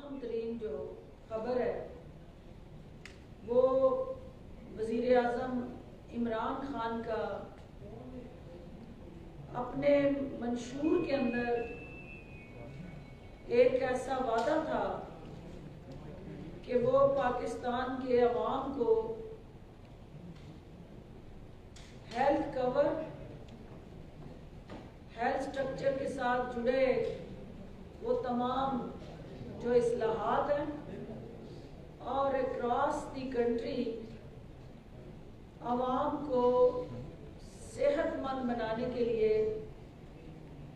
اہم ترین جو خبر ہے وہ وزیر اعظم عمران خان کا اپنے منشور کے اندر ایک ایسا وعدہ تھا کہ وہ پاکستان کے عوام کو ہیلتھ کور، ہیلتھ سٹرکچر کے ساتھ جڑے وہ تمام جو اصلاحات ہیں اور اکراس دی کنٹری عوام کو صحت مند بنانے کے لیے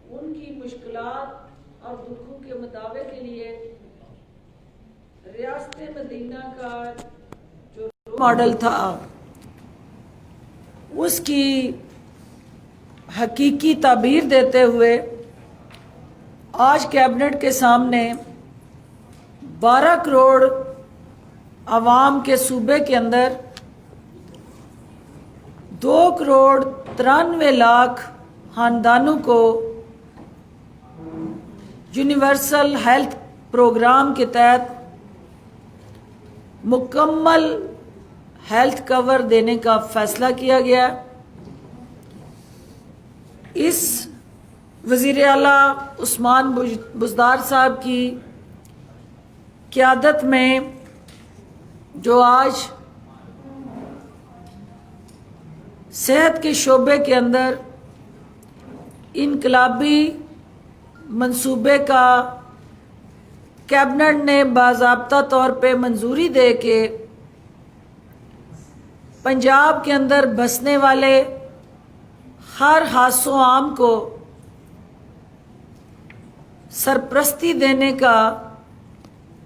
ان کی مشکلات اور دکھوں کے مداوع کے لیے ریاست مدینہ کا جو ماڈل تھا اس کی حقیقی تعبیر دیتے ہوئے آج کیبنٹ کے سامنے 12 کروڑ عوام کے صوبے کے اندر 2 کروڑ 93 لاکھ خاندانوں کو یونیورسل ہیلتھ پروگرام کے تحت مکمل ہیلتھ کور دینے کا فیصلہ کیا گیا۔ اس وزیر اعلیٰ عثمان بزدار صاحب کی قیادت میں جو آج صحت کے شعبے کے اندر انقلابی منصوبے کا کیبنٹ نے باضابطہ طور پہ منظوری دے کے پنجاب کے اندر بسنے والے ہر خاص و عام کو سرپرستی دینے کا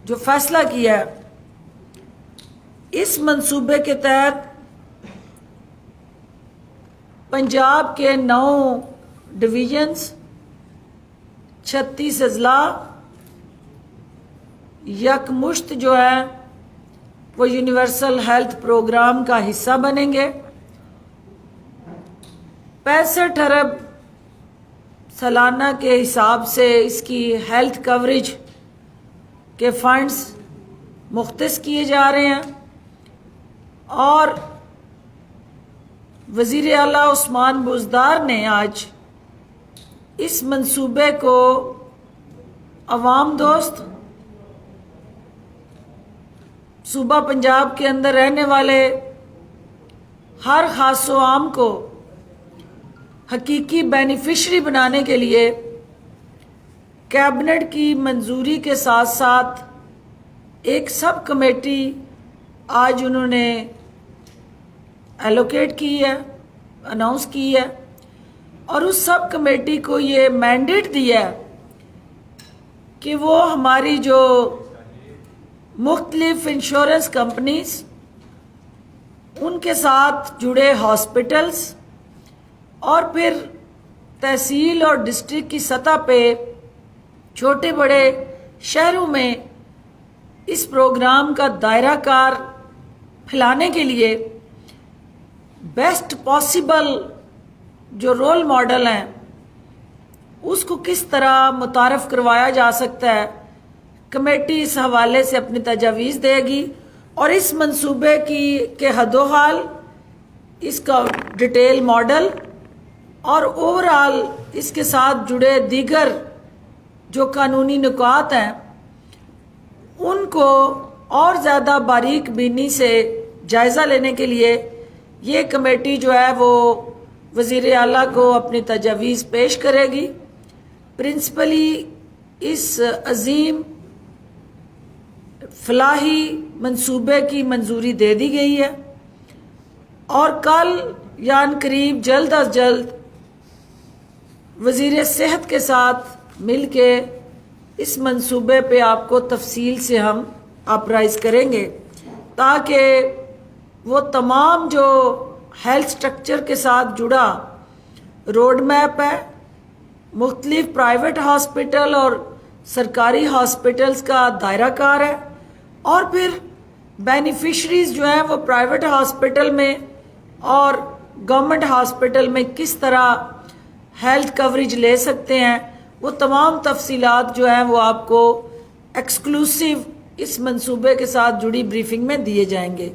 جو فیصلہ کیا ہے، اس منصوبے کے تحت پنجاب کے 9 ڈویژنز، 36 اضلاع یکمشت جو ہے وہ یونیورسل ہیلتھ پروگرام کا حصہ بنیں گے۔ 65 ارب سالانہ کے حساب سے اس کی ہیلتھ کوریج کے فنڈز مختص کیے جا رہے ہیں، اور وزیر اعلیٰ عثمان بزدار نے آج اس منصوبے کو عوام دوست صوبہ پنجاب کے اندر رہنے والے ہر خاص و عام کو حقیقی بینیفیشری بنانے کے لیے کیبنٹ کی منظوری کے ساتھ ساتھ ایک سب کمیٹی آج انہوں نے ایلوکیٹ کی ہے، اناؤنس کی ہے، اور اس سب کمیٹی کو یہ مینڈیٹ دیا ہے کہ وہ ہماری جو مختلف انشورنس کمپنیز، ان کے ساتھ جڑے ہاسپٹلز اور پھر تحصیل اور ڈسٹرکٹ کی سطح پہ چھوٹے بڑے شہروں میں اس پروگرام کا دائرہ کار پھیلانے کے لیے بیسٹ پاسبل جو رول ماڈل ہیں اس کو کس طرح متعارف کروایا جا سکتا ہے، کمیٹی اس حوالے سے اپنی تجاویز دے گی، اور اس منصوبے کے حد و حال، اس کا ڈیٹیل ماڈل اور اوورآل اس کے ساتھ جڑے دیگر جو قانونی نکات ہیں ان کو اور زیادہ باریک بینی سے جائزہ لینے کے لیے یہ کمیٹی جو ہے وہ وزیر اعلیٰ کو اپنی تجاویز پیش کرے گی۔ پرنسپلی اس عظیم فلاحی منصوبے کی منظوری دے دی گئی ہے، اور کل یا ان قریب جلد از جلد وزیر صحت کے ساتھ مل کے اس منصوبے پہ آپ کو تفصیل سے ہم اپرائز کریں گے، تاکہ وہ تمام جو ہیلتھ سٹرکچر کے ساتھ جڑا روڈ میپ ہے، مختلف پرائیویٹ ہاسپٹل اور سرکاری ہاسپٹلز کا دائرہ کار ہے، اور پھر بینیفیشریز جو ہیں وہ پرائیویٹ ہاسپٹل میں اور گورنمنٹ ہاسپٹل میں کس طرح ہیلتھ کوریج لے سکتے ہیں، وہ تمام تفصیلات جو ہیں وہ آپ کو ایکسکلوسیو اس منصوبے کے ساتھ جڑی بریفنگ میں دیے جائیں گے۔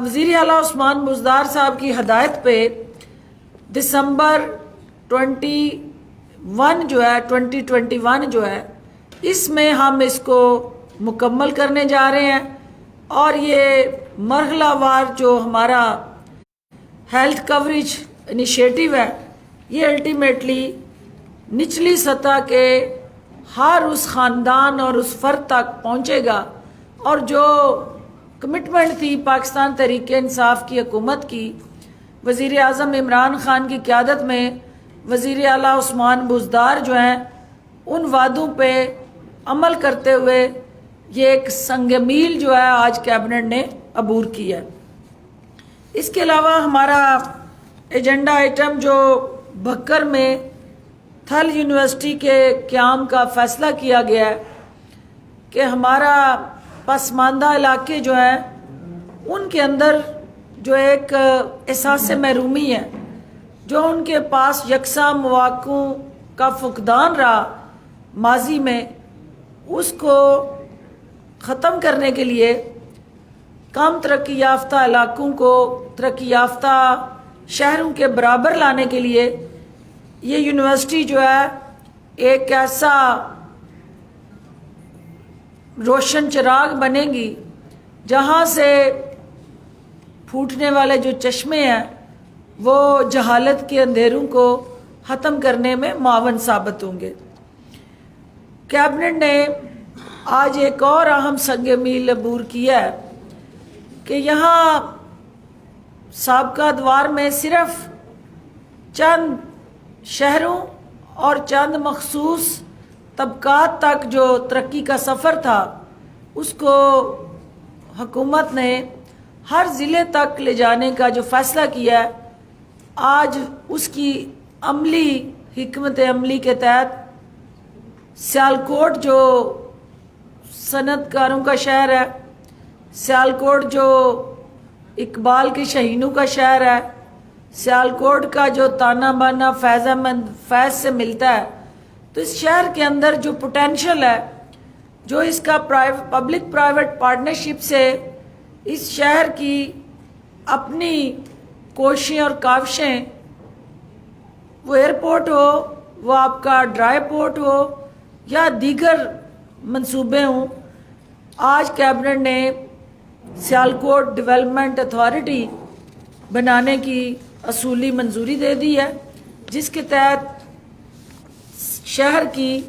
وزیر اعلیٰ عثمان بزدار صاحب کی ہدایت پہ دسمبر 2021 جو ہے اس میں ہم اس کو مکمل کرنے جا رہے ہیں، اور یہ مرحلہ وار جو ہمارا ہیلتھ کوریج انیشیٹو ہے یہ الٹیمیٹلی نچلی سطح کے ہر اس خاندان اور اس فرد تک پہنچے گا، اور جو کمٹمنٹ تھی پاکستان تحریک انصاف کی حکومت کی، وزیر اعظم عمران خان کی قیادت میں وزیر اعلیٰ عثمان بزدار جو ہیں ان وعدوں پہ عمل کرتے ہوئے یہ ایک سنگ میل جو ہے آج کیبنٹ نے عبور کی ہے۔ اس کے علاوہ ہمارا ایجنڈا آئٹم جو بھکر میں تھل یونیورسٹی کے قیام کا فیصلہ کیا گیا ہے کہ ہمارا پسماندہ علاقے جو ہیں ان کے اندر جو ایک احساس محرومی ہے، جو ان کے پاس یکساں مواقع کا فقدان رہا ماضی میں، اس کو ختم کرنے کے لیے کم ترقی یافتہ علاقوں کو ترقی یافتہ شہروں کے برابر لانے کے لیے یہ یونیورسٹی جو ہے ایک ایسا روشن چراغ بنے گی جہاں سے پھوٹنے والے جو چشمے ہیں وہ جہالت کے اندھیروں کو ختم کرنے میں معاون ثابت ہوں گے۔ کیبنٹ نے آج ایک اور اہم سنگ میل عبور کیا ہے کہ یہاں سابقہ ادوار میں صرف چند شہروں اور چند مخصوص طبقات تک جو ترقی کا سفر تھا اس کو حکومت نے ہر ضلع تک لے جانے کا جو فیصلہ کیا ہے، آج اس کی عملی حکمت عملی کے تحت سیالکوٹ جو صنعت کاروں کا شہر ہے، سیالکوٹ جو اقبال کے شہینوں کا شہر ہے، سیالکوٹ کا جو تانا بانا فیض احمد فیض سے ملتا ہے، تو اس شہر کے اندر جو پوٹینشل ہے، جو اس کا پبلک پرائیویٹ پارٹنرشپ سے اس شہر کی اپنی کوششیں اور کاوشیں، وہ ایئرپورٹ ہو، وہ آپ کا ڈرائی پورٹ ہو یا دیگر منصوبے ہوں، آج کیبنٹ نے سیالکوٹ ڈیولپمنٹ اتھارٹی بنانے کی اصولی منظوری دے دی ہے، جس کے تحت شہر کی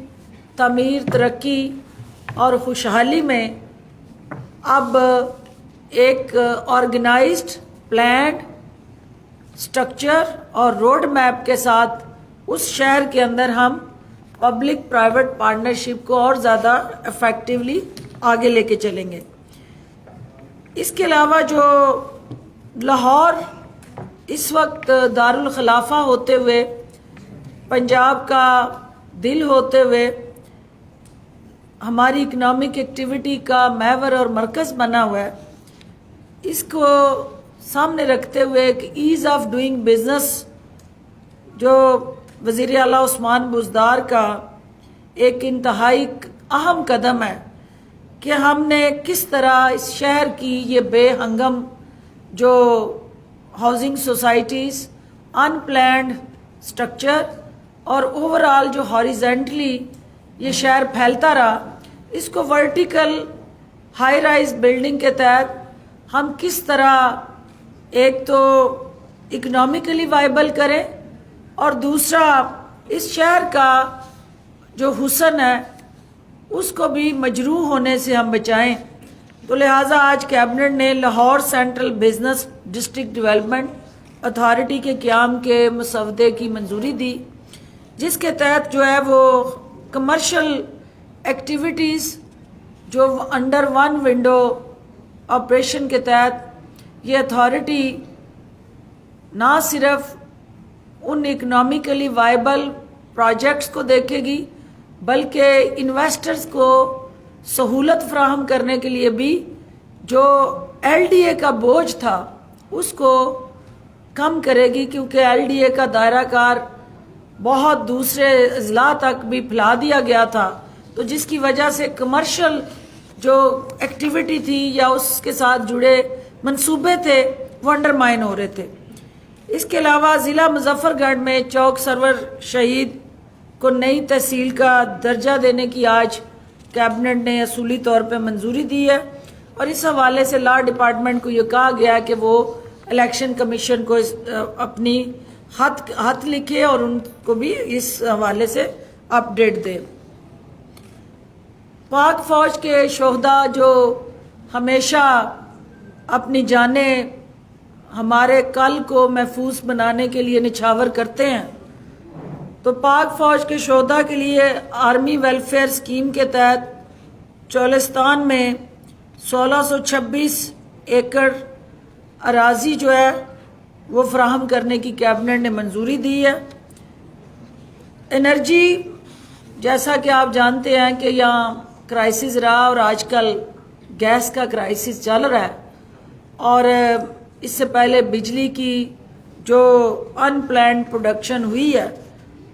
تعمیر، ترقی اور خوشحالی میں اب ایک آرگنائزڈ پلانڈ سٹرکچر اور روڈ میپ کے ساتھ اس شہر کے اندر ہم پبلک پرائیویٹ پارٹنرشپ کو اور زیادہ افیکٹولی آگے لے کے چلیں گے۔ اس کے علاوہ جو لاہور اس وقت دارالخلافہ ہوتے ہوئے، پنجاب کا دل ہوتے ہوئے، ہماری اکنامک ایکٹیویٹی کا محور اور مرکز بنا ہوا ہے، اس کو سامنے رکھتے ہوئے ایک ایز آف ڈوئنگ بزنس جو وزیر اعلیٰ عثمان بزدار کا ایک انتہائی اہم قدم ہے کہ ہم نے کس طرح اس شہر کی یہ بے ہنگم جو ہاؤسنگ سوسائٹیز، ان پلانڈ سٹرکچر اور اوورآل جو ہاریزنٹلی یہ شہر پھیلتا رہا، اس کو ورٹیکل ہائی رائز بلڈنگ کے تحت ہم کس طرح ایک تو اکنامکلی وائبل کریں اور دوسرا اس شہر کا جو حسن ہے اس کو بھی مجروح ہونے سے ہم بچائیں۔ تو لہٰذا آج کیبنٹ نے Lahore central business district development authority کے قیام کے مسودے کی منظوری دی، جس کے تحت جو ہے وہ کمرشل ایکٹیویٹیز جو انڈر ون ونڈو آپریشن کے تحت یہ اتھارٹی نہ صرف ان اکنامکلی وائبل پروجیکٹس کو دیکھے گی بلکہ انویسٹرز کو سہولت فراہم کرنے کے لیے بھی جو ایل ڈی اے کا بوجھ تھا اس کو کم کرے گی، کیونکہ ایل ڈی اے کا دائرہ کار بہت دوسرے اضلاع تک بھی پھیلا دیا گیا تھا، تو جس کی وجہ سے کمرشل جو ایکٹیویٹی تھی یا اس کے ساتھ جڑے منصوبے تھے وہ انڈرمائن ہو رہے تھے۔ اس کے علاوہ ضلع مظفر گڑھ میں چوک سرور شہید کو نئی تحصیل کا درجہ دینے کی آج کیبنٹ نے اصولی طور پہ منظوری دی ہے، اور اس حوالے سے لا ڈپارٹمنٹ کو یہ کہا گیا کہ وہ الیکشن کمیشن کو اپنی خط لکھے اور ان کو بھی اس حوالے سے اپڈیٹ دے۔ پاک فوج کے شہداء جو ہمیشہ اپنی جانیں ہمارے کل کو محفوظ بنانے کے لیے نچھاور کرتے ہیں، تو پاک فوج کے شہداء کے لیے آرمی ویلفیئر اسکیم کے تحت چولستان میں 1626 ایکڑ اراضی جو ہے وہ فراہم کرنے کی کیبنٹ نے منظوری دی ہے۔ انرجی، جیسا کہ آپ جانتے ہیں کہ یہاں کرائسس رہا اور آج کل گیس کا کرائسس چل رہا ہے، اور اس سے پہلے بجلی کی جو ان پلانڈ پروڈکشن ہوئی ہے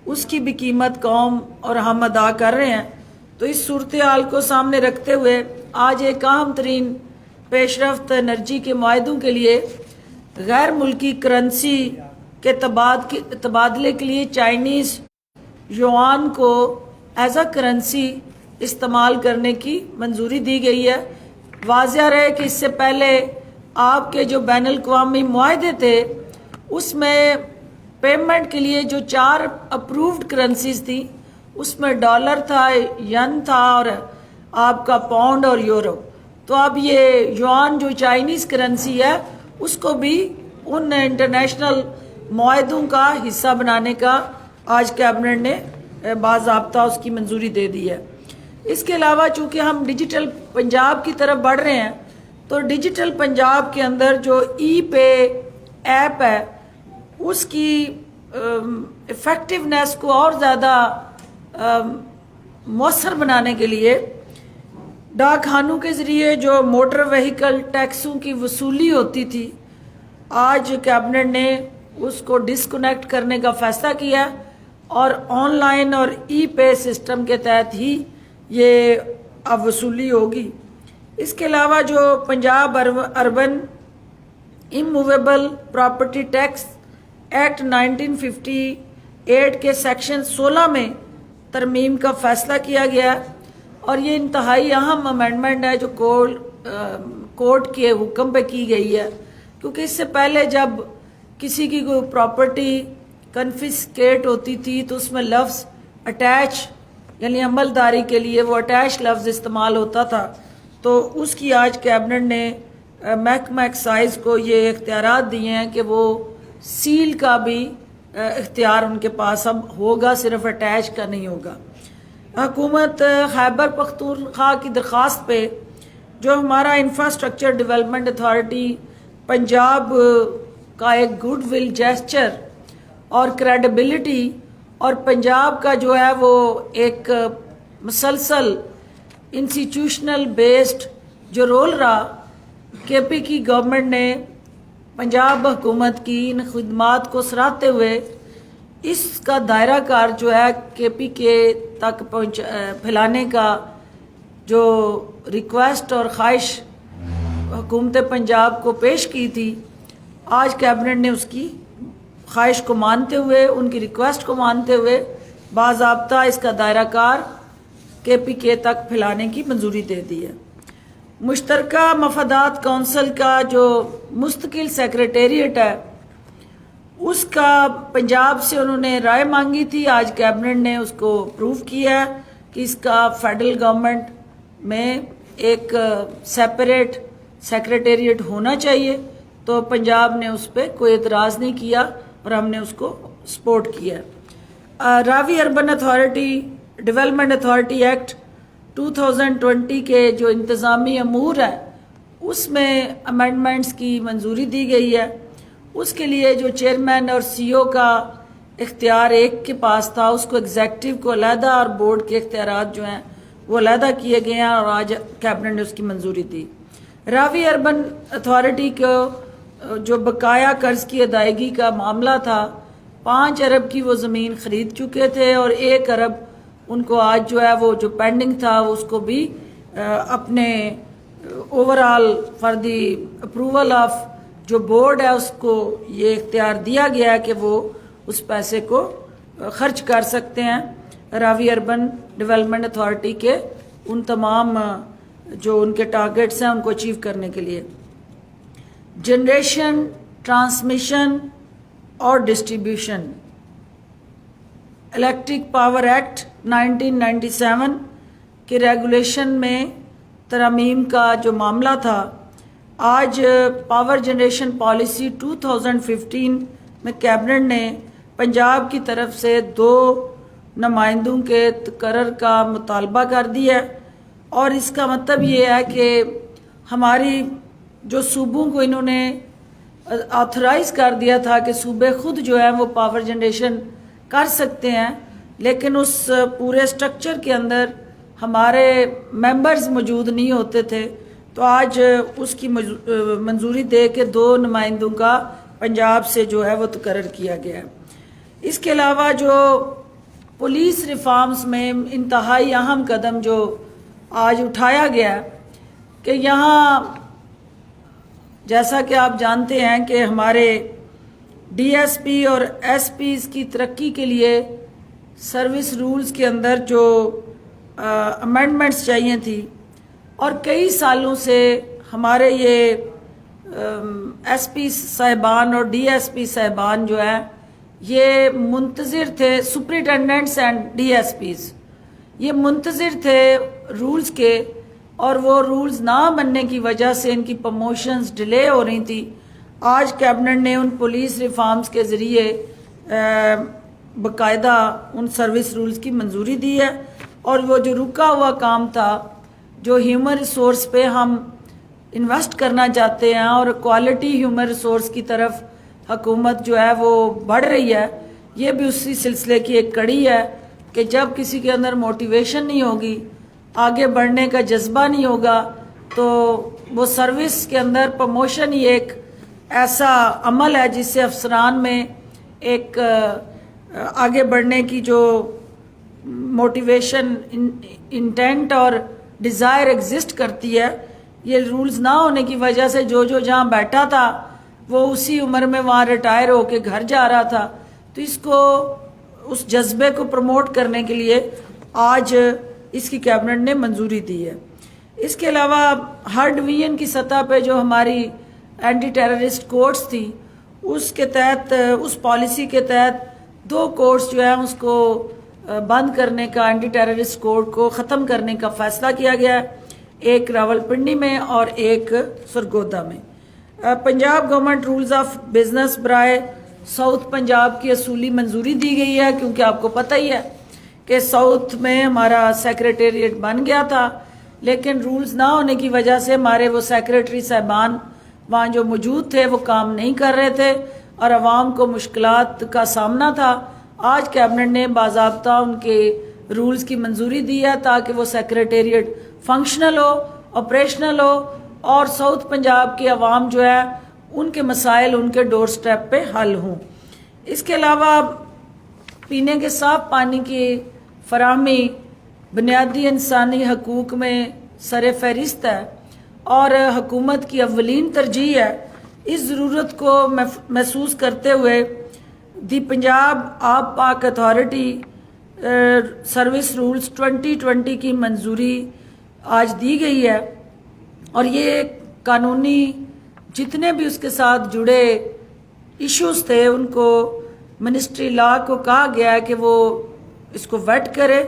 اس کی بھی قیمت قوم اور ہم ادا کر رہے ہیں۔ تو اس صورتحال کو سامنے رکھتے ہوئے آج ایک اہم ترین پیش رفت انرجی کے معاہدوں کے لیے غیر ملکی کرنسی کے تبادلے کے لیے چائنیز یوان کو ایز اے کرنسی استعمال کرنے کی منظوری دی گئی ہے۔ واضح رہے کہ اس سے پہلے آپ کے جو بین الاقوامی معاہدے تھے اس میں پیمنٹ کے لیے جو 4 اپرووڈ کرنسیز تھیں اس میں ڈالر تھا، ین تھا اور آپ کا پاؤنڈ اور یورو۔ تو اب یہ یوان جو چائنیز کرنسی ہے اس کو بھی ان انٹرنیشنل معاہدوں کا حصہ بنانے کا آج کیبنٹ نے باضابطہ اس کی منظوری دے دی ہے۔ اس کے علاوہ چونکہ ہم ڈیجیٹل پنجاب کی طرف بڑھ رہے ہیں، تو ڈیجیٹل پنجاب کے اندر جو ای پے ایپ ہے اس کی ایفیکٹونیس کو اور زیادہ مؤثر بنانے کے لیے ڈاک خانوں کے ذریعے جو موٹر وہیکل ٹیکسوں کی وصولی ہوتی تھی، آج کیبنٹ نے اس کو ڈسکنیکٹ کرنے کا فیصلہ کیا اور آن لائن اور ای پے سسٹم کے تحت ہی یہ اب وصولی ہوگی۔ اس کے علاوہ جو Punjab urban immovable property tax act 1958 کے سیکشن 16 میں ترمیم کا فیصلہ کیا گیا، اور یہ انتہائی اہم امینڈمنٹ ہے جو کورٹ کے حکم پہ کی گئی ہے، کیونکہ اس سے پہلے جب کسی کی کوئی پراپرٹی کنفسکیٹ ہوتی تھی تو اس میں لفظ اٹیچ یعنی عملداری کے لیے وہ اٹیچ لفظ استعمال ہوتا تھا، تو اس کی آج کیبنٹ نے محکمہ ایکسائز کو یہ اختیارات دیے ہیں کہ وہ سیل کا بھی اختیار ان کے پاس اب ہوگا، صرف اٹیچ کا نہیں ہوگا۔ حکومت خیبر پختونخوا کی درخواست پہ جو ہمارا انفراسٹرکچر ڈیولپمنٹ اتھارٹی پنجاب کا ایک گڈ ول جیسچر اور کریڈیبلٹی اور پنجاب کا جو ہے وہ ایک مسلسل انسٹیٹیوشنل بیسڈ جو رول رہا، کے پی کی گورنمنٹ نے پنجاب حکومت کی ان خدمات کو سراہتے ہوئے اس کا دائرہ کار جو ہے کے پی کے تک پھیلانے کا جو ریکویسٹ اور خواہش حکومت پنجاب کو پیش کی تھی، آج کیبنٹ نے اس کی خواہش کو مانتے ہوئے، ان کی ریکویسٹ کو مانتے ہوئے باضابطہ اس کا دائرہ کار کے پی کے تک پھیلانے کی منظوری دے دی ہے۔ مشترکہ مفادات کونسل کا جو مستقل سیکریٹریٹ ہے اس کا پنجاب سے انہوں نے رائے مانگی تھی، آج کیبنٹ نے اس کو اپروو کیا ہے کہ اس کا فیڈرل گورنمنٹ میں ایک سیپریٹ سیکریٹریٹ ہونا چاہیے، تو پنجاب نے اس پہ کوئی اعتراض نہیں کیا اور ہم نے اس کو سپورٹ کیا۔ Ravi urban authority development authority act 2020 کے جو انتظامی امور ہے اس میں امینڈمنٹس کی منظوری دی گئی ہے۔ اس کے لیے جو چیئرمین اور سی او کا اختیار ایک کے پاس تھا اس کو ایگزیکٹو کو علیحدہ اور بورڈ کے اختیارات جو ہیں وہ علیحدہ کیے گئے ہیں، اور آج کیبنٹ نے اس کی منظوری دی۔ راوی اربن اتھارٹی کو جو بقایا قرض کی ادائیگی کا معاملہ تھا، 5 ارب کی وہ زمین خرید چکے تھے اور 1 ارب ان کو آج جو ہے وہ جو پینڈنگ تھا اس کو بھی اپنے over all for the approval of جو بورڈ ہے اس کو یہ اختیار دیا گیا ہے کہ وہ اس پیسے کو خرچ کر سکتے ہیں راوی اربن ڈیولپمنٹ اتھارٹی کے ان تمام جو ان کے ٹارگٹس ہیں ان کو اچیو کرنے کے لیے. جنریشن، ٹرانسمیشن اور ڈسٹریبیوشن، الیکٹرک پاور ایکٹ 1997 کے ریگولیشن میں ترامیم کا جو معاملہ تھا، آج پاور جنریشن پالیسی 2015 میں کیبنٹ نے پنجاب کی طرف سے 2 نمائندوں کے تقرر کا مطالبہ کر دیا ہے، اور اس کا مطلب یہ ہے کہ ہماری جو صوبوں کو انہوں نے آتھرائز کر دیا تھا کہ صوبے خود جو ہے وہ پاور جنریشن کر سکتے ہیں، لیکن اس پورے سٹرکچر کے اندر ہمارے ممبرز موجود نہیں ہوتے تھے، تو آج اس کی منظوری دے کے 2 نمائندوں کا پنجاب سے جو ہے وہ تقرر کیا گیا ہے. اس کے علاوہ جو پولیس ریفارمز میں انتہائی اہم قدم جو آج اٹھایا گیا کہ یہاں جیسا کہ آپ جانتے ہیں کہ ہمارے ڈی ایس پی اور ایس پیز کی ترقی کے لیے سروس رولز کے اندر جو امینڈمنٹس چاہیے تھی، اور کئی سالوں سے ہمارے یہ ایس پی صاحبان اور ڈی ایس پی صاحبان جو ہے یہ منتظر تھے، سپرنٹینڈنٹس اینڈ ڈی ایس پیز یہ منتظر تھے رولز کے، اور وہ رولز نہ بننے کی وجہ سے ان کی پروموشنز ڈیلے ہو رہی تھی. آج کیبنٹ نے ان پولیس ریفارمز کے ذریعے باقاعدہ ان سروس رولز کی منظوری دی ہے، اور وہ جو رکا ہوا کام تھا جو ہیومن ریسورس پہ ہم انویسٹ کرنا چاہتے ہیں اور کوالٹی ہیومن ریسورس کی طرف حکومت جو ہے وہ بڑھ رہی ہے، یہ بھی اسی سلسلے کی ایک کڑی ہے کہ جب کسی کے اندر موٹیویشن نہیں ہوگی، آگے بڑھنے کا جذبہ نہیں ہوگا، تو وہ سروس کے اندر پروموشن ہی ایک ایسا عمل ہے جس سے افسران میں ایک آگے بڑھنے کی جو موٹیویشن، انٹینٹ اور ڈیزائر ایگزسٹ کرتی ہے. یہ رولز نہ ہونے کی وجہ سے جو جہاں بیٹھا تھا وہ اسی عمر میں وہاں ریٹائر ہو کے گھر جا رہا تھا، تو اس کو اس جذبے کو پروموٹ کرنے کے لیے آج اس کی کیبنٹ نے منظوری دی ہے. اس کے علاوہ ہر ڈویژن کی سطح پہ جو ہماری اینٹی ٹیررسٹ کورٹس تھی، اس کے تحت، اس پالیسی کے تحت 2 کورٹس جو ہیں اس کو بند کرنے کا، اینٹی ٹیررسٹ کورٹ کو ختم کرنے کا فیصلہ کیا گیا ہے، ایک راولپنڈی میں اور ایک سرگودا میں. Punjab government rules of business برائے ساؤتھ پنجاب کی اصولی منظوری دی گئی ہے، کیونکہ آپ کو پتہ ہی ہے کہ ساؤتھ میں ہمارا سیکریٹریٹ بن گیا تھا، لیکن رولز نہ ہونے کی وجہ سے ہمارے وہ سیکریٹری صاحبان وہاں جو موجود تھے وہ کام نہیں کر رہے تھے اور عوام کو مشکلات کا سامنا تھا. آج کیبنٹ نے باضابطہ ان کے رولز کی منظوری دی ہے تاکہ وہ سیکریٹریٹ فنکشنل ہو، آپریشنل ہو، اور ساؤتھ پنجاب کے عوام جو ہے ان کے مسائل ان کے ڈور سٹیپ پہ حل ہوں. اس کے علاوہ پینے کے صاف پانی کی فراہمی بنیادی انسانی حقوق میں سر فہرست ہے اور حکومت کی اولین ترجیح ہے. اس ضرورت کو محسوس کرتے ہوئے دی پنجاب آب پاک اتھارٹی سروس رولز 2020 کی منظوری آج دی گئی ہے، اور یہ قانونی جتنے بھی اس کے ساتھ جڑے ایشوز تھے ان کو منسٹری لا کو کہا گیا ہے کہ وہ اس کو ویٹ کرے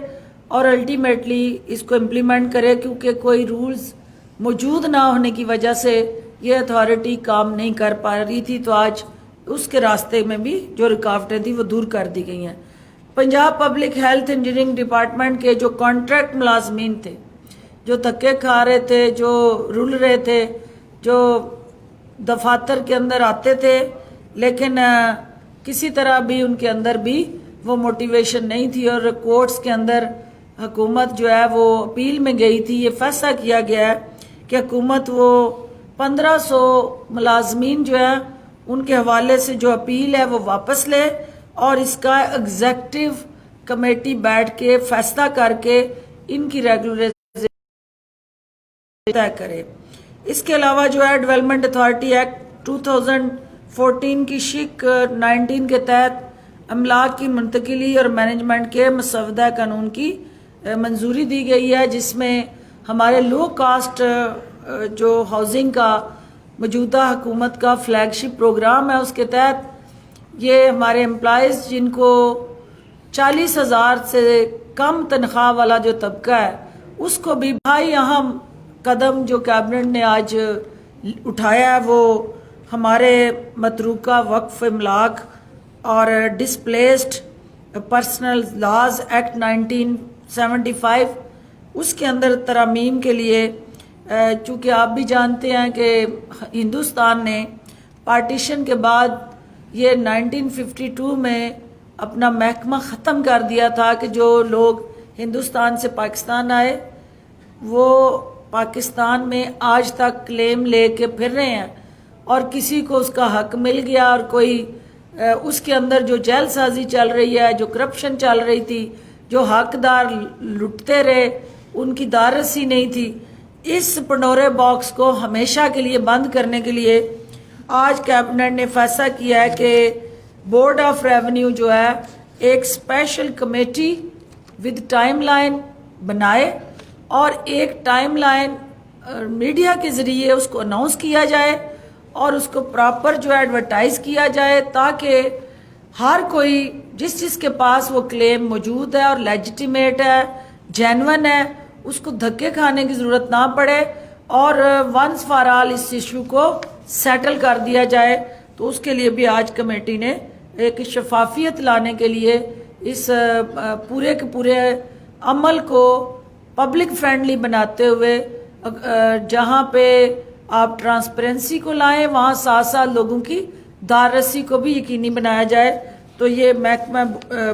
اور الٹیمیٹلی اس کو امپلیمنٹ کرے، کیونکہ کوئی رولز موجود نہ ہونے کی وجہ سے یہ اتھارٹی کام نہیں کر پا رہی تھی، تو آج اس کے راستے میں بھی جو رکاوٹیں تھیں وہ دور کر دی گئی ہیں. Punjab public health engineering department کے جو کانٹریکٹ ملازمین تھے، جو دھکے کھا رہے تھے، جو رول رہے تھے، جو دفاتر کے اندر آتے تھے لیکن کسی طرح بھی ان کے اندر بھی وہ موٹیویشن نہیں تھی، اور کورٹس کے اندر حکومت جو ہے وہ اپیل میں گئی تھی. یہ فیصلہ کیا گیا ہے کہ حکومت وہ 1500 ملازمین جو ہے ان کے حوالے سے جو اپیل ہے وہ واپس لے اور اس کا ایگزیکٹو کمیٹی بیٹھ کے فیصلہ کر کے ان کی ریگولرائزیشن طے کرے۔ اس کے علاوہ جو ہے ڈیولپمنٹ اتھارٹی ایکٹ 2014 کی شق 19 کے تحت املاک کی منتقلی اور مینجمنٹ کے مسودہ قانون کی منظوری دی گئی ہے، جس میں ہمارے لو کاسٹ جو ہاؤسنگ کا موجودہ حکومت کا فلیگ شپ پروگرام ہے، اس کے تحت یہ ہمارے امپلائیز جن کو 40,000 سے کم تنخواہ والا جو طبقہ ہے اس کو بھی بھائی اہم قدم جو کیبنٹ نے آج اٹھایا ہے، وہ ہمارے متروکہ وقف املاک اور ڈسپلیسڈ پرسنل لاز ایکٹ 1975 اس کے اندر ترامیم کے لیے، چونکہ آپ بھی جانتے ہیں کہ ہندوستان نے پارٹیشن کے بعد یہ 1952 میں اپنا محکمہ ختم کر دیا تھا کہ جو لوگ ہندوستان سے پاکستان آئے وہ پاکستان میں آج تک کلیم لے کے پھر رہے ہیں، اور کسی کو اس کا حق مل گیا اور کوئی اس کے اندر جو جیل سازی چل رہی ہے، جو کرپشن چل رہی تھی، جو حقدار لٹتے رہے، ان کی داررسی نہیں تھی، اس پنڈورے باکس کو ہمیشہ کے لیے بند کرنے کے لیے آج کیبنٹ نے فیصلہ کیا ہے کہ بورڈ آف ریونیو جو ہے ایک special committee with time line بنائے اور ایک ٹائم لائن میڈیا کے ذریعے اس کو اناؤنس کیا جائے اور اس کو پراپر جو ایڈورٹائز کیا جائے، تاکہ ہر کوئی جس کے پاس وہ کلیم موجود ہے اور لیجیٹیمیٹ ہے، جینون ہے، اس کو دھکے کھانے کی ضرورت نہ پڑے اور ونس فار آل اس ایشو کو سیٹل کر دیا جائے۔ تو اس کے لیے بھی آج کمیٹی نے ایک شفافیت لانے کے لیے اس پورے کے پورے عمل کو پبلک فرینڈلی بناتے ہوئے، جہاں پہ آپ ٹرانسپیرنسی کو لائیں وہاں ساتھ ساتھ لوگوں کی داررسی کو بھی یقینی بنایا جائے۔ تو یہ محکمہ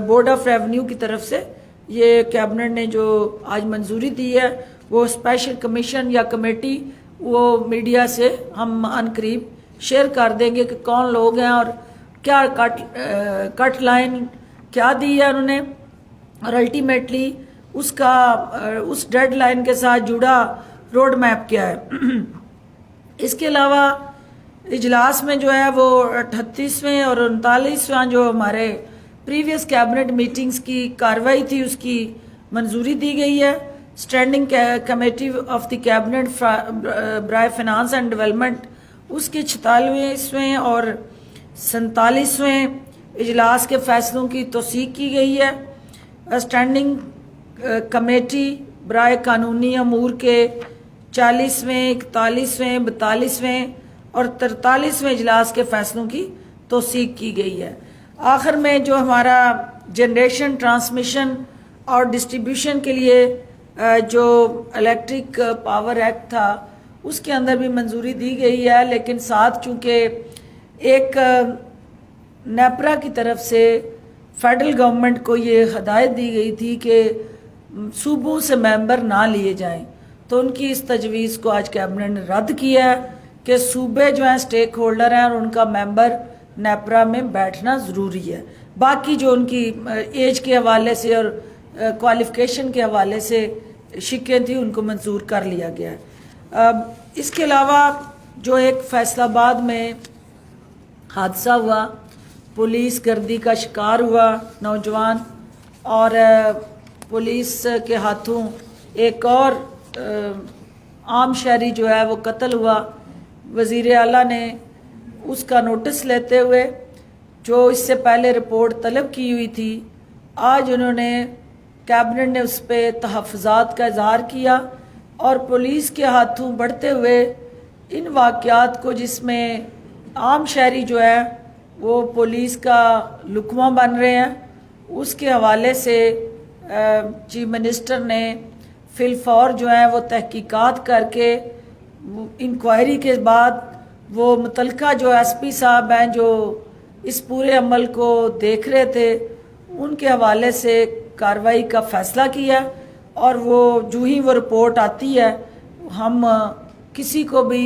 بورڈ آف ریونیو کی طرف سے یہ کیبنٹ نے جو آج منظوری دی ہے، وہ اسپیشل کمیشن یا کمیٹی وہ میڈیا سے ہم عن قریب شیئر کر دیں گے کہ کون لوگ ہیں اور کیا کٹ لائن کیا دی ہے انہوں نے، اور الٹیمیٹلی اس ڈیڈ لائن کے ساتھ جڑا روڈ میپ کیا ہے۔ اس کے علاوہ اجلاس میں جو ہے وہ 38ویں اور 39واں جو ہمارے پریویس کیبنٹ میٹنگز کی کارروائی تھی اس کی منظوری دی گئی ہے۔ Standing committee of the cabinet برائے فائنانس اینڈ ڈیولپمنٹ اس کے 46ویں اور 47ویں اجلاس کے فیصلوں کی توثیق کی گئی ہے۔ اسٹینڈنگ کمیٹی برائے قانونی امور کے 40ویں، 41ویں، 42ویں اور 43ویں اجلاس کے فیصلوں کی توثیق کی گئی ہے۔ آخر میں جو ہمارا جنریشن، ٹرانسمیشن اور ڈسٹریبیوشن کے لیے جو الیکٹرک پاور ایکٹ تھا اس کے اندر بھی منظوری دی گئی ہے، لیکن ساتھ چونکہ ایک نیپرا کی طرف سے فیڈرل گورنمنٹ کو یہ ہدایت دی گئی تھی کہ صوبوں سے ممبر نہ لیے جائیں، تو ان کی اس تجویز کو آج کیبنٹ نے رد کیا ہے کہ صوبے جو ہیں سٹیک ہولڈر ہیں اور ان کا ممبر نیپرا میں بیٹھنا ضروری ہے۔ باقی جو ان کی ایج کے حوالے سے اور کوالیفیکیشن کے حوالے سے شکیں تھیں ان کو منظور کر لیا گیا ہے۔ اس کے علاوہ جو ایک فیصل آباد میں حادثہ ہوا، پولیس گردی کا شکار ہوا نوجوان، اور پولیس کے ہاتھوں ایک اور عام شہری جو ہے وہ قتل ہوا، وزیر اعلیٰ نے اس کا نوٹس لیتے ہوئے جو اس سے پہلے رپورٹ طلب کی ہوئی تھی، آج انہوں نے کیبنٹ نے اس پہ تحفظات کا اظہار کیا اور پولیس کے ہاتھوں بڑھتے ہوئے ان واقعات کو جس میں عام شہری جو ہے وہ پولیس کا لقمہ بن رہے ہیں، اس کے حوالے سے چیف منسٹر نے فی الفور جو ہے وہ تحقیقات کر کے انکوائری کے بعد وہ متعلقہ جو ایس پی صاحب ہیں جو اس پورے عمل کو دیکھ رہے تھے ان کے حوالے سے کارروائی کا فیصلہ کیا، اور وہ جو ہی وہ رپورٹ آتی ہے ہم کسی کو بھی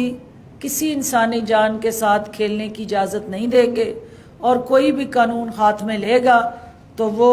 کسی انسانی جان کے ساتھ کھیلنے کی اجازت نہیں دیں گے، اور کوئی بھی قانون ہاتھ میں لے گا تو وہ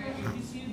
ATC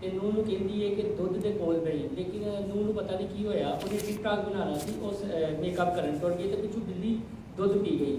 ਤੇ ਨੂੰਹ ਨੂੰ ਕਹਿੰਦੀ ਹੈ ਕਿ ਦੁੱਧ ਦੇ ਕੋਲ ਪਈ, ਲੇਕਿਨ ਨੂੰਹ ਨੂੰ ਪਤਾ ਨਹੀਂ ਕੀ ਹੋਇਆ, ਉਹਨੇ ਟਿਕਟਾਕ ਬਣਾਉਣਾ ਸੀ, ਉਸ ਮੇਕਅਪ ਕਰਨ ਟੁੱਟ ਗਈ ਤੇ ਪਿੱਛੋਂ ਬਿੱਲੀ ਦੁੱਧ ਪੀ ਗਈ।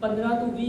15 to 20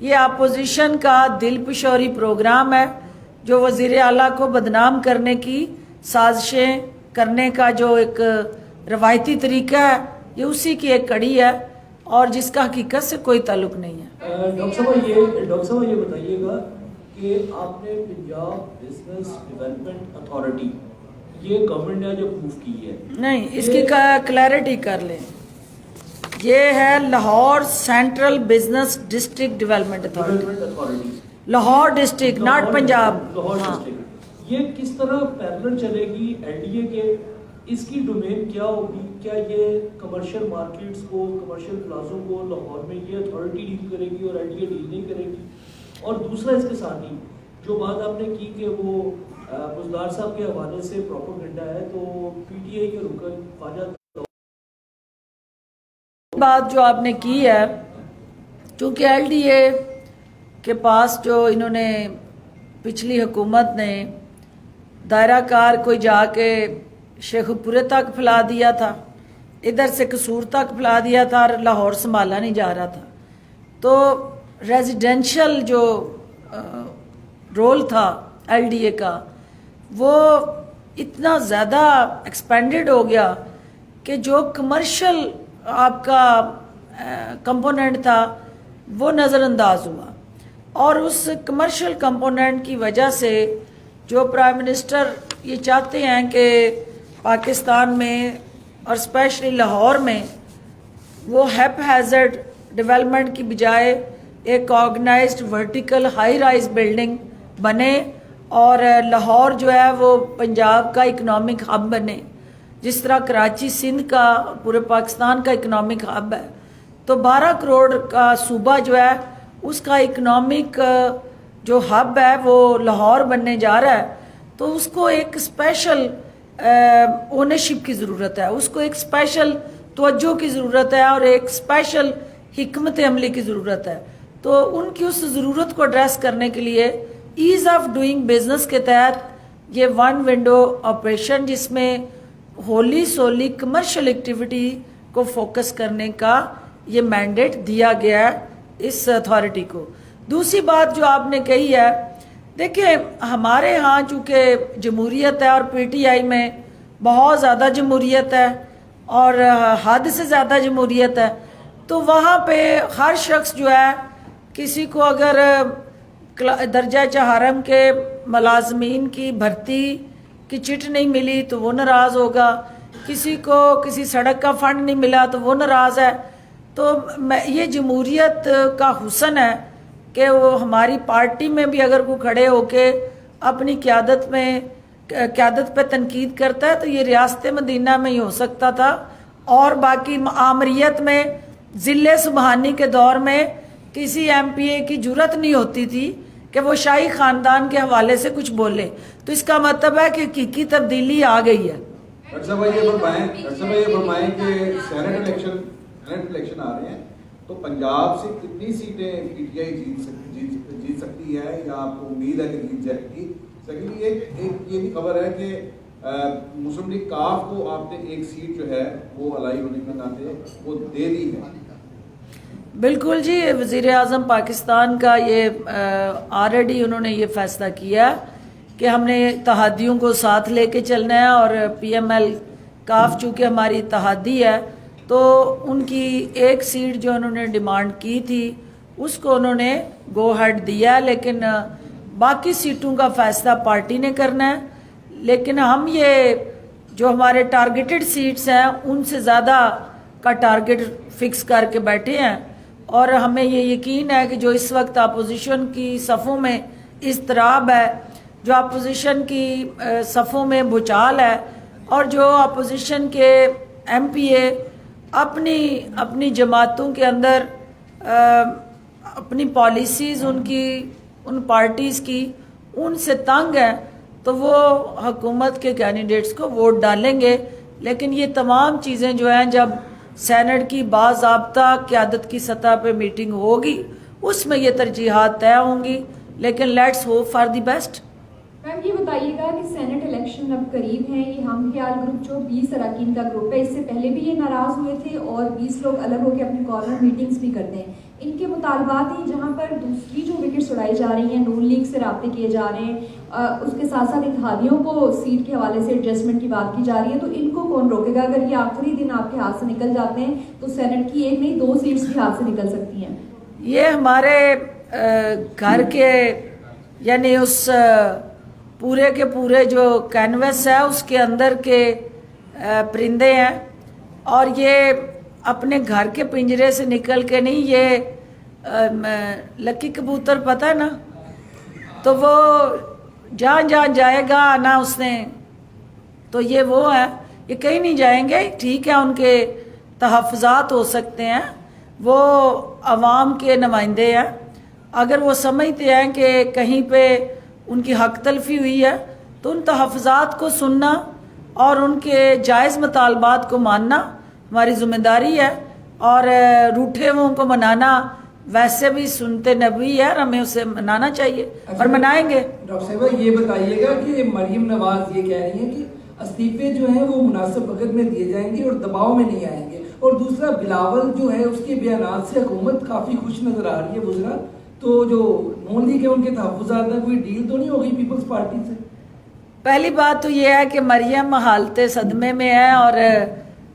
یہ اپوزیشن کا دل پشوری پروگرام ہے جو وزیر اعلیٰ کو بدنام کرنے کی سازشیں کرنے کا جو ایک روایتی طریقہ ہے، یہ اسی کی ایک کڑی ہے اور جس کا حقیقت سے کوئی تعلق نہیں ہے۔ ڈاکٹر صاحب یہ بتائیے گا کہ آپ نے پنجاب بزنس ڈیولپمنٹ اتھارٹی یہ گورنمنٹ نے جو اپروو کی ہے، نہیں، اس کی کلیئرٹی کر لیں، یہ ہے Lahore central business district development authority, Lahore district, not Punjab. Lahore ہاں، ڈسٹرکٹ یہ کس طرح پیرلل چلے گی ایل ڈی اے کے؟ اس کی ڈومین کیا ہوگی؟ کیا یہ کمرشل مارکیٹس کو، کمرشل پلازوں کو لاہور میں یہ اتھارٹی ڈیل کرے گی اور ایل ڈی اے ڈیل نہیں کرے گی؟ اور دوسرا اس کے ساتھ ہی جو بات آپ نے کی کہ وہ بزدار صاحب کے حوالے سے پروپیگنڈا ہے، تو پی ٹی آئی کے رکن خواجہ بات جو آپ نے کی ہے، چونکہ ایل ڈی اے کے پاس جو انہوں نے پچھلی حکومت نے دائرہ کار کوئی جا کے شیخ پورے تک پھیلا دیا تھا، ادھر سے قصور تک پھیلا دیا تھا اور لاہور سنبھالا نہیں جا رہا تھا، تو ریزیڈینشل جو رول تھا ایل ڈی اے کا وہ اتنا زیادہ ایکسپینڈڈ ہو گیا کہ جو کمرشل آپ کا کمپوننٹ تھا وہ نظر انداز ہوا، اور اس کمرشل کمپوننٹ کی وجہ سے جو پرائم منسٹر یہ چاہتے ہیں کہ پاکستان میں اور اسپیشلی لاہور میں وہ ہیپ ہیزرڈ ڈیولپمنٹ کی بجائے ایک organised vertical high rise building بنے اور لاہور جو ہے وہ پنجاب کا اکنامک ہب بنے، جس طرح کراچی سندھ کا پورے پاکستان کا اکنامک ہب ہے، تو 12 کروڑ کا صوبہ جو ہے اس کا اکنامک جو ہب ہے وہ لاہور بننے جا رہا ہے، تو اس کو ایک اسپیشل اونرشپ کی ضرورت ہے، اس کو ایک اسپیشل توجہ کی ضرورت ہے اور ایک اسپیشل حکمت عملی کی ضرورت ہے، تو ان کی اس ضرورت کو ایڈریس کرنے کے لیے ایز آف ڈوئنگ بزنس کے تحت یہ ون ونڈو آپریشن، جس میں ہولی سولی کمرشل ایکٹیویٹی کو فوکس کرنے کا یہ مینڈیٹ دیا گیا ہے اس اتھارٹی کو۔ دوسری بات جو آپ نے کہی ہے، دیکھیں ہمارے ہاں چونکہ جمہوریت ہے اور پی ٹی آئی میں بہت زیادہ جمہوریت ہے اور حد سے زیادہ جمہوریت ہے، تو وہاں پہ ہر شخص جو ہے کسی کو اگر درجہ چہارم کے ملازمین کی بھرتی کی چٹ نہیں ملی تو وہ ناراض ہوگا، کسی کو کسی سڑک کا فنڈ نہیں ملا تو وہ ناراض ہے، تو یہ جمہوریت کا حسن ہے کہ وہ ہماری پارٹی میں بھی اگر کوئی کھڑے ہو کے اپنی قیادت پہ تنقید کرتا ہے تو یہ ریاست مدینہ میں ہی ہو سکتا تھا، اور باقی آمریت میں ذل سبحانی کے دور میں کسی ایم پی اے کی جرت نہیں ہوتی تھی کہ وہ شاہی خاندان کے حوالے سے کچھ بولے، تو اس کا مطلب ہے کہ حقیقی تبدیلی آ گئی ہے۔ ڈاکٹر صاحب یہ فرمائیں کہ سینٹ الیکشن آ رہے ہیں تو پنجاب سے کتنی سیٹیں پی ٹی آئی جیت سکتی ہے یا آپ کو امید ہے کہ جیت جائے گی؟ سیکنڈلی ایک یہ بھی خبر ہے کہ مسلم لیگ کاف کو آپ نے ایک سیٹ جو ہے وہ الائی ہونے کے ناطے وہ دے دی ہے۔ بالکل جی، وزیر اعظم پاکستان کا یہ آلریڈی انہوں نے یہ فیصلہ کیا کہ ہم نے اتحادیوں کو ساتھ لے کے چلنا ہے، اور پی ایم ایل کاف چونکہ ہماری اتحادی ہے تو ان کی ایک سیٹ جو انہوں نے ڈیمانڈ کی تھی اس کو انہوں نے گو ہیڈ دیا، لیکن باقی سیٹوں کا فیصلہ پارٹی نے کرنا ہے، لیکن ہم یہ جو ہمارے ٹارگیٹڈ سیٹس ہیں ان سے زیادہ کا ٹارگٹ فکس کر کے بیٹھے ہیں، اور ہمیں یہ یقین ہے کہ جو اس وقت اپوزیشن کی صفوں میں اضطراب ہے، جو اپوزیشن کی صفوں میں بھوچال ہے، اور جو اپوزیشن کے ایم پی اے اپنی جماعتوں کے اندر اپنی پالیسیز ان پارٹیز کی ان سے تنگ ہیں، تو وہ حکومت کے کینڈیڈیٹس کو ووٹ ڈالیں گے، لیکن یہ تمام چیزیں جو ہیں جب سینٹ کی باضابطہ قیادت کی سطح پہ میٹنگ ہوگی اس میں یہ ترجیحات طے ہوں گی، لیکن let's hope for the best. Ma'am یہ بتائیے گا کہ سینٹ الیکشن اب قریب ہیں، یہ ہم خیال گروپ جو 20 اراکین کا گروپ ہے، اس سے پہلے بھی یہ ناراض ہوئے تھے اور 20 لوگ الگ ہو کے اپنی کارنر میٹنگز بھی کرتے ہیں، ان کے مطالبات ہیں جہاں پر دوسری جو وکٹس اڑائی جا رہی ہیں، نون لیگ سے رابطے کیے جا رہے ہیں، اس کے ساتھ ساتھ اتحادیوں کو سیٹ کے حوالے سے ایڈجسٹمنٹ کی بات کی جا رہی ہے، تو ان کو کون روکے گا؟ اگر یہ آخری دن آپ کے ہاتھ سے نکل جاتے ہیں تو سینٹ کی ایک نہیں 2 سیٹس بھی ہاتھ سے نکل سکتی ہیں۔ یہ ہمارے گھر کے یعنی اس پورے کے پورے جو کینوس ہے اس کے اندر کے پرندے ہیں، اور یہ اپنے گھر کے پنجرے سے نکل کے نہیں، یہ لکی کبوتر پتہ ہے نا، تو وہ جہاں جہاں جائے گا آنا اس نے، تو یہ وہ ہے، یہ کہیں نہیں جائیں گے۔ ٹھیک ہے ان کے تحفظات ہو سکتے ہیں، وہ عوام کے نمائندے ہیں، اگر وہ سمجھتے ہیں کہ کہیں پہ ان کی حق تلفی ہوئی ہے تو ان تحفظات کو سننا اور ان کے جائز مطالبات کو ماننا ہماری ذمہ داری ہے، اور روٹھے ہوئوں کو منانا ویسے بھی سنت نبوی ہے اور ہمیں اسے منانا چاہیے اور منائیں گے۔ ڈاکٹر صاحبہ یہ بتائیے گا کہ مریم نواز یہ کہہ رہی ہیں کہ استعفے جو ہیں وہ مناسب وقت میں دیے جائیں گے اور دباؤ میں نہیں آئیں گے، اور دوسرا بلاول جو ہے اس کے بیانات سے حکومت کافی خوش نظر آ رہی ہے وزراء، تو جو نون لیگ ہے ان کے تحفظات ہیں، کوئی ڈیل تو نہیں ہوگی پیپلز پارٹی سے؟ پہلی بات تو یہ ہے کہ مریم حالت صدمے میں ہے، اور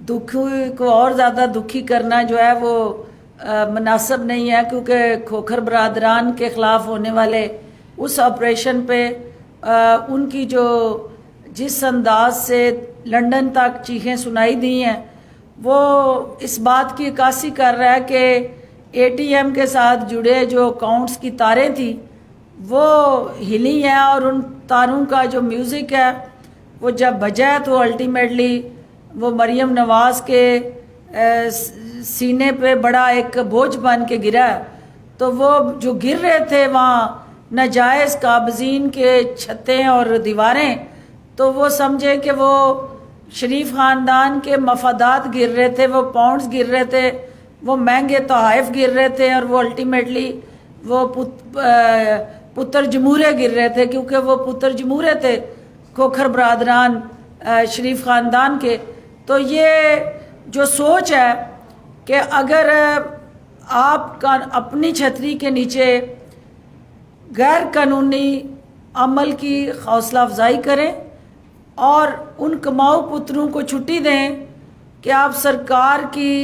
دکھی کو اور زیادہ دکھی کرنا جو ہے وہ مناسب نہیں ہے، کیونکہ کھوکھر برادران کے خلاف ہونے والے اس آپریشن پہ ان کی جو جس انداز سے لندن تک چیخیں سنائی دی ہیں، وہ اس بات کی عکاسی کر رہا ہے کہ اے ٹی ایم کے ساتھ جڑے جو اکاؤنٹس کی تاریں تھیں وہ ہلی ہیں، اور ان تاروں کا جو میوزک ہے وہ جب بجا تو الٹیمیٹلی وہ مریم نواز کے سینے پہ بڑا ایک بوجھ بن کے گرا ہے، تو وہ جو گر رہے تھے وہاں ناجائز قابضین کے چھتیں اور دیواریں، تو وہ سمجھیں کہ وہ شریف خاندان کے مفادات گر رہے تھے، وہ پاؤنڈز گر رہے تھے، وہ مہنگے تحائف گر رہے تھے، اور وہ الٹیمیٹلی وہ پتر جمہورے گر رہے تھے، کیونکہ وہ پتر جمہورے تھے کھوکھر برادران شریف خاندان کے۔ تو یہ جو سوچ ہے کہ اگر آپ کا اپنی چھتری کے نیچے غیر قانونی عمل کی حوصلہ افزائی کریں اور ان کماؤ پتروں کو چھٹی دیں کہ آپ سرکار کی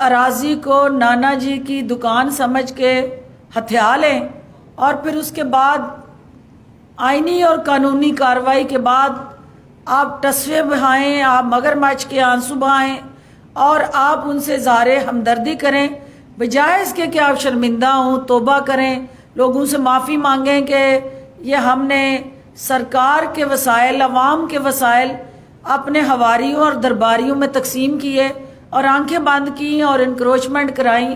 اراضی کو نانا جی کی دکان سمجھ کے ہتھیا لیں، اور پھر اس کے بعد آئینی اور قانونی کارروائی کے بعد آپ تصفیے بہائیں، آپ مگرمچھ کے آنسو بہائیں، اور آپ ان سے اظہار ہمدردی کریں، بجائے اس کے کہ آپ شرمندہ ہوں، توبہ کریں، لوگوں سے معافی مانگیں کہ یہ ہم نے سرکار کے وسائل، عوام کے وسائل اپنے حواریوں اور درباریوں میں تقسیم کیے اور آنکھیں بند کی اور انکروچمنٹ کرائیں،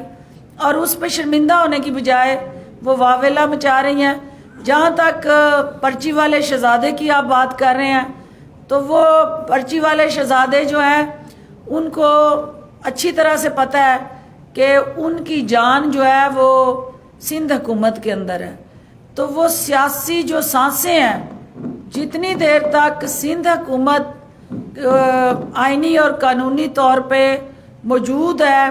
اور اس پہ شرمندہ ہونے کی بجائے وہ واویلا مچا رہی ہیں۔ جہاں تک پرچی والے شہزادے کی آپ بات کر رہے ہیں، تو وہ پرچی والے شہزادے جو ہیں ان کو اچھی طرح سے پتہ ہے کہ ان کی جان جو ہے وہ سندھ حکومت کے اندر ہے، تو وہ سیاسی جو سانسیں ہیں، جتنی دیر تک سندھ حکومت آئینی اور قانونی طور پہ موجود ہے،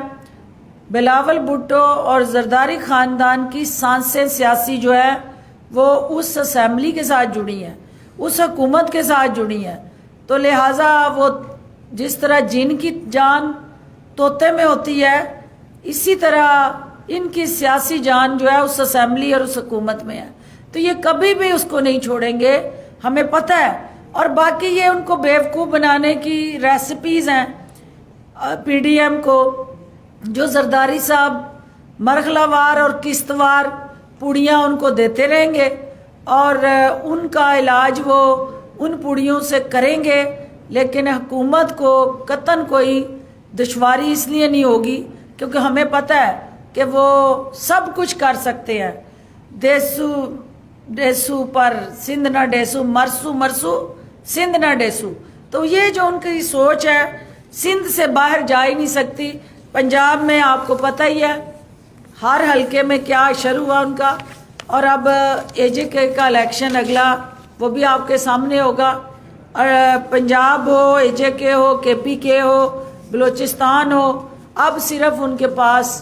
بلاول بھٹو اور زرداری خاندان کی سانسیں سیاسی جو ہے وہ اس اسمبلی کے ساتھ جڑی ہیں، اس حکومت کے ساتھ جڑی ہیں، تو لہٰذا وہ جس طرح جن کی جان طوطے میں ہوتی ہے، اسی طرح ان کی سیاسی جان جو ہے اس اسمبلی اور اس حکومت میں ہے، تو یہ کبھی بھی اس کو نہیں چھوڑیں گے، ہمیں پتہ ہے۔ اور باقی یہ ان کو بیوقوف بنانے کی ریسیپیز ہیں پی ڈی ایم کو، جو زرداری صاحب مرحلہ وار اور قسط وار پوڑیاں ان کو دیتے رہیں گے، اور ان کا علاج وہ ان پوڑیوں سے کریں گے، لیکن حکومت کو قطعاً کوئی دشواری اس لیے نہیں ہوگی کیونکہ ہمیں پتہ ہے کہ وہ سب کچھ کر سکتے ہیں۔ دیسو ڈیسو پر سندھ نہ ڈیسو، مرسو مرسو سندھ نہ ڈیسو، تو یہ جو ان کی سوچ ہے سندھ سے باہر جا ہی نہیں سکتی۔ پنجاب میں آپ کو پتہ ہی ہے ہر حلقے میں کیا شروع ہوا ان کا، اور اب اے جے کے کا الیکشن اگلا وہ بھی آپ کے سامنے ہوگا، اور پنجاب ہو، اے جے کے ہو، کے پی کے ہو، بلوچستان ہو، اب صرف ان کے پاس